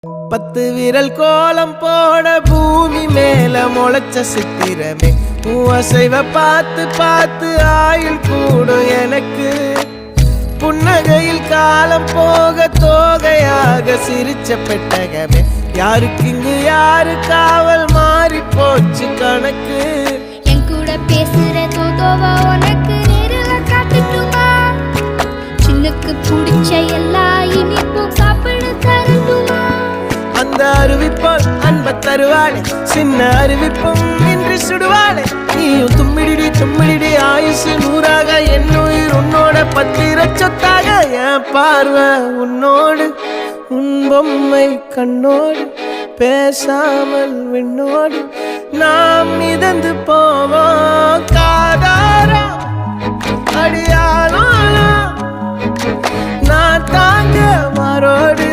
10 விரல் கோலம் போட பூமி மேல முளைச்ச சித்திரமே அசைவ பார்த்து பார்த்து ஆயுள் கூடும் எனக்கு புன்னகையில் காலம் போக தோகையாக சிரிச்ச பெட்டகமே யாருக்கு இங்கு யாரு காவல் மாறி போச்சு கணக்கு என் கூட பேசுற தோதோவா உனக்கு நேரில் காட்டுட்டுமா சின்னக்கு பிடிச்ச எல்லா இனிப்பும் சாப்பிட தரட்டுமா அந்த அறிவிப்பால் அன்ப தருவாளே சின்ன அறிவிப்பும் இன்று சுடுவாளே நீயும் தும்மிடி ஆயுசு 100ஆக என் உயிர் உன்னோட 10 சொத்தாக என் பார்வை உன்னோடு உன் பொம்மை கண்ணோடு பேசாமல் விண்ணோடு நாம் மிதந்து போவோம் காதாரா அடியானோ நான் தாங்க மாறோடு